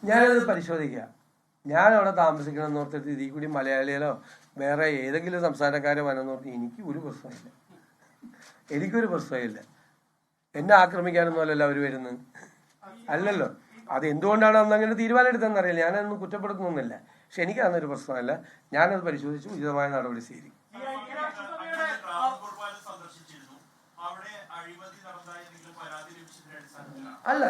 ഞാനത് പരിശോധിക്കുക. ഞാൻ അവിടെ താമസിക്കണം എന്ന് ഓർത്തിട്ട് ഇതിൽ കൂടി മലയാളികളോ വേറെ ഏതെങ്കിലും സംസ്ഥാനക്കാരോ വന്നെന്ന് പറഞ്ഞാൽ എനിക്കൊരു പ്രശ്നമില്ല. എന്നെ ആക്രമിക്കാനൊന്നുമല്ലല്ലോ അവർ വരുന്നത്, അല്ലല്ലോ. അത് എന്തുകൊണ്ടാണ് അന്ന് അങ്ങനെ തീരുമാനം എടുത്തതെന്നറിയില്ല, ഞാനതൊന്നും കുറ്റപ്പെടുത്തുന്നില്ല. പക്ഷെ എനിക്കതൊരു പ്രശ്നമല്ല. ഞാനത് പരിശോധിച്ച് ഉചിതമായ നടപടി സ്വീകരിക്കും. അല്ല,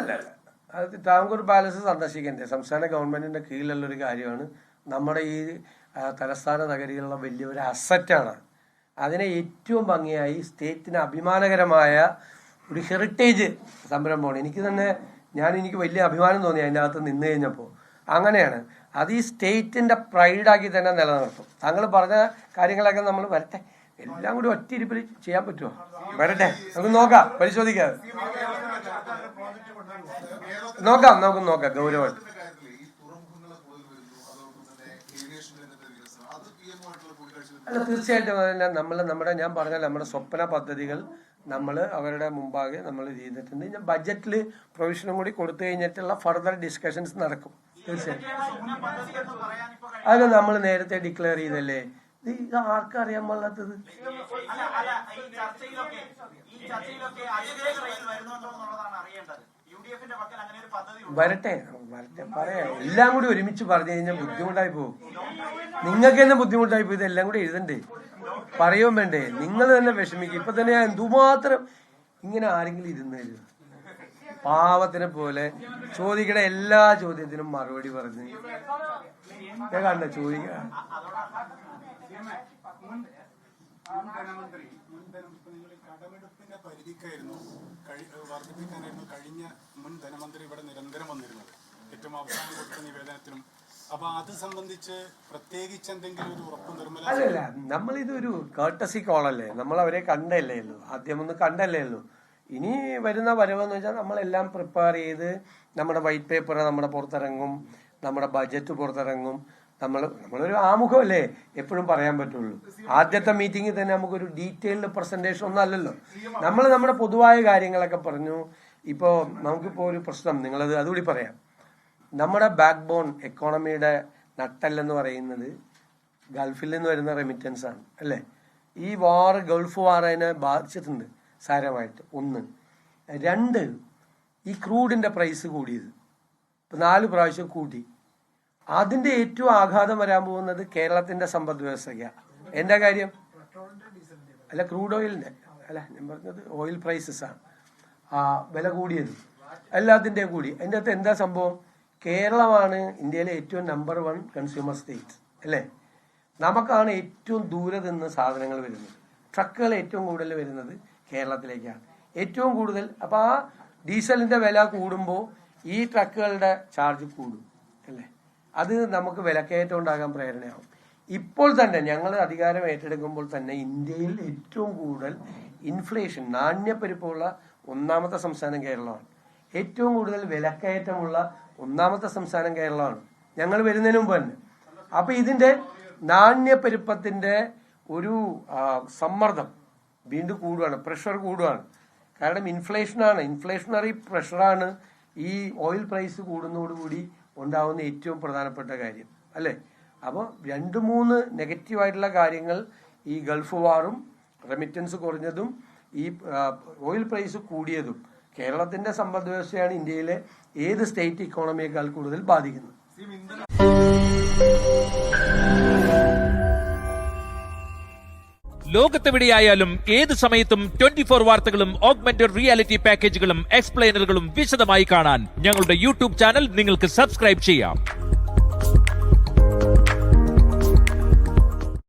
അത് ട്രാവൻകൂർ പാലസ് സന്ദർശിക്കേണ്ടത് സംസ്ഥാന ഗവൺമെന്റിന്റെ കീഴിലുള്ളൊരു കാര്യമാണ്. നമ്മുടെ ഈ തലസ്ഥാന നഗരികളുടെ വലിയൊരു അസറ്റാണ്. അതിനെ ഏറ്റവും ഭംഗിയായി സ്റ്റേറ്റിന് അഭിമാനകരമായ ഒരു ഹെറിറ്റേജ് സംരംഭമാണ്. എനിക്ക് വലിയ അഭിമാനം തോന്നി അതിൻ്റെ അകത്ത് നിന്ന് കഴിഞ്ഞപ്പോൾ. അങ്ങനെയാണ് അത് ഈ സ്റ്റേറ്റിന്റെ പ്രൈഡാക്കി തന്നെ നിലനിർത്തും. താങ്കൾ പറഞ്ഞ കാര്യങ്ങളൊക്കെ നമ്മൾ വരട്ടെ, എല്ലാം കൂടി ഒറ്റ ഇരിപ്പിൽ ചെയ്യാൻ പറ്റുമോ? വരട്ടെ, നമുക്ക് നോക്കാം, പരിശോധിക്കാം, നമുക്ക് നോക്കാം ഗൗരവമായിട്ട്. അല്ല, തീർച്ചയായിട്ടും ഞാൻ പറഞ്ഞ നമ്മുടെ സ്വപ്ന പദ്ധതികൾ നമ്മൾ അവരുടെ മുമ്പാകെ നമ്മൾ ചെയ്തിട്ടുണ്ട്. ഞാൻ ബഡ്ജറ്റിൽ പ്രൊവിഷനും കൂടി കൊടുത്തു കഴിഞ്ഞിട്ടുള്ള ഫർദർ ഡിസ്കഷൻസ് നടക്കും. തീർച്ചയായിട്ടും അത് നമ്മൾ നേരത്തെ ഡിക്ലെയർ ചെയ്തല്ലേ. ഇത് ആർക്കും അറിയാൻ പാടില്ലാത്തത്. വരട്ടെ പറയാം. എല്ലാം കൂടി ഒരുമിച്ച് പറഞ്ഞു കഴിഞ്ഞാൽ ബുദ്ധിമുട്ടായി പോകും. നിങ്ങൾക്ക് തന്നെ ബുദ്ധിമുട്ടായി പോയി. ഇതെല്ലാം കൂടി എഴുതണ്ടേ, പറയുകയും വേണ്ടേ? നിങ്ങൾ തന്നെ വിഷമിക്കും. ഇപ്പൊ തന്നെ ഞാൻ എന്തുമാത്രം ഇങ്ങനെ ആരെങ്കിലും ഇരുന്ന് പാവത്തിനെ പോലെ ചോദിക്കണ എല്ലാ ചോദ്യത്തിനും മറുപടി പറഞ്ഞ് ഞാൻ കണ്ട ചോദിക്കുക. കടമെടുപ്പിന്റെ പരിധിക്കായിരുന്നു വർദ്ധിപ്പിക്കാനായിരുന്നു കഴിഞ്ഞ മുൻ ധനമന്ത്രി ഇവിടെ നിരന്തരം വന്നിരുന്നത്, ഏറ്റവും അവസാനം കൊടുത്ത നിവേദനത്തിലും. അപ്പൊ അത് സംബന്ധിച്ച് പ്രത്യേകിച്ച് എന്തെങ്കിലും ഒരു ഉറപ്പ് നിർമ്മല? അല്ലല്ല, നമ്മളിതൊരു കേർട്ടസി കോളല്ലേ, നമ്മൾ അവരെ കണ്ടല്ലേ ഉള്ളൂ, ആദ്യം ഒന്ന് കണ്ടല്ലേ ഉള്ളൂ. ഇനി വരുന്ന വരവെന്ന് വെച്ചാൽ നമ്മളെല്ലാം പ്രിപ്പയർ ചെയ്ത് നമ്മുടെ വൈറ്റ് പേപ്പർ നമ്മുടെ പുറത്തിറങ്ങും, നമ്മുടെ ബജറ്റ് പുറത്തിറങ്ങും. നമ്മളൊരു ആമുഖമല്ലേ എപ്പോഴും പറയാൻ പറ്റുള്ളൂ. ആദ്യത്തെ മീറ്റിംഗിൽ തന്നെ നമുക്കൊരു ഡീറ്റെയിൽഡ് പ്രസന്റേഷൻ ഒന്നും അല്ലല്ലോ. നമ്മൾ നമ്മുടെ പൊതുവായ കാര്യങ്ങളൊക്കെ പറഞ്ഞു. ഇപ്പോൾ നമുക്കിപ്പോൾ ഒരു പ്രശ്നം, നിങ്ങളത് അതുകൂടി പറയാം. നമ്മുടെ ബാക്ക് ബോൺ എക്കോണമിയുടെ നട്ടെല്ലെന്ന് പറയുന്നത് ഗൾഫിൽ നിന്ന് വരുന്ന റെമിറ്റൻസ് ആണ്, അല്ലേ? ഈ ഗൾഫ് വാർ അതിനെ ബാധിച്ചിട്ടുണ്ട് സാരമായിട്ട്. 1. 2, ഈ ക്രൂഡിന്റെ പ്രൈസ് കൂടിയത് ഇപ്പൊ 4 പ്രാവശ്യം കൂട്ടി. അതിന്റെ ഏറ്റവും ആഘാതം വരാൻ പോകുന്നത് കേരളത്തിന്റെ സമ്പദ് വ്യവസ്ഥയ്ക്കാണ്. എന്റെ കാര്യം അല്ല, ക്രൂഡ് ഓയിലിന്റെ അല്ല, ഞാൻ പറഞ്ഞത് ഓയിൽ പ്രൈസസ് ആണ് വില കൂടിയത്, എല്ലാത്തിന്റെയും കൂടി. അതിൻ്റെ അകത്ത് എന്താ സംഭവം? കേരളമാണ് ഇന്ത്യയിലെ ഏറ്റവും നമ്പർ 1 കൺസ്യൂമർ സ്റ്റേറ്റ്, അല്ലേ? നമുക്കാണ് ഏറ്റവും ദൂരെ നിന്ന് സാധനങ്ങൾ വരുന്നത്. ട്രക്കുകൾ ഏറ്റവും കൂടുതൽ വരുന്നത് കേരളത്തിലേക്കാണ്, ഏറ്റവും കൂടുതൽ. അപ്പൊ ആ ഡീസലിന്റെ വില കൂടുമ്പോൾ ഈ ട്രക്കുകളുടെ ചാർജ് കൂടും, അല്ലേ? അത് നമുക്ക് വിലക്കയറ്റം ഉണ്ടാകാൻ പ്രേരണയാവും. ഇപ്പോൾ തന്നെ ഞങ്ങൾ അധികാരം ഏറ്റെടുക്കുമ്പോൾ തന്നെ ഇന്ത്യയിൽ ഏറ്റവും കൂടുതൽ ഇൻഫ്ലേഷൻ, നാണ്യപ്പെരുപ്പമുള്ള 1ാമത്തെ സംസ്ഥാനം കേരളമാണ്. ഏറ്റവും കൂടുതൽ വിലക്കയറ്റമുള്ള 1ാമത്തെ സംസ്ഥാനം കേരളമാണ് ഞങ്ങൾ വരുന്നതിന് മുമ്പ് തന്നെ. അപ്പൊ ഇതിന്റെ നാണ്യപ്പെരുപ്പത്തിന്റെ ഒരു സമ്മർദ്ദം വീണ്ടും കൂടുകയാണ്, പ്രഷർ കൂടുകയാണ്. കാരണം ഇൻഫ്ലേഷണറി പ്രഷറാണ് ഈ ഓയിൽ പ്രൈസ് കൂടുന്നതോടുകൂടി ഉണ്ടാവുന്ന ഏറ്റവും പ്രധാനപ്പെട്ട കാര്യം, അല്ലേ? അപ്പോൾ 2-3 നെഗറ്റീവായിട്ടുള്ള കാര്യങ്ങൾ, ഈ ഗൾഫ് വാറും റെമിറ്റൻസ് കുറഞ്ഞതും ഈ ഓയിൽ പ്രൈസ് കൂടിയതും കേരളത്തിന്റെ സമ്പദ് വ്യവസ്ഥയാണ് ഇന്ത്യയിലെ ഏത് സ്റ്റേറ്റ് ഇക്കോണമിയേക്കാൾ കൂടുതൽ ബാധിക്കുന്നത്. ലോകത്തെവിടെയായാലും ഏത് സമയത്തും 24 വാർത്തകളും ഓഗ്മെന്റഡ് റിയാലിറ്റി പാക്കേജുകളും എക്സ്പ്ലെയിനറുകളും വിശദമായി കാണാൻ ഞങ്ങളുടെ യൂട്യൂബ് ചാനൽ നിങ്ങൾക്ക് സബ്സ്ക്രൈബ് ചെയ്യാം.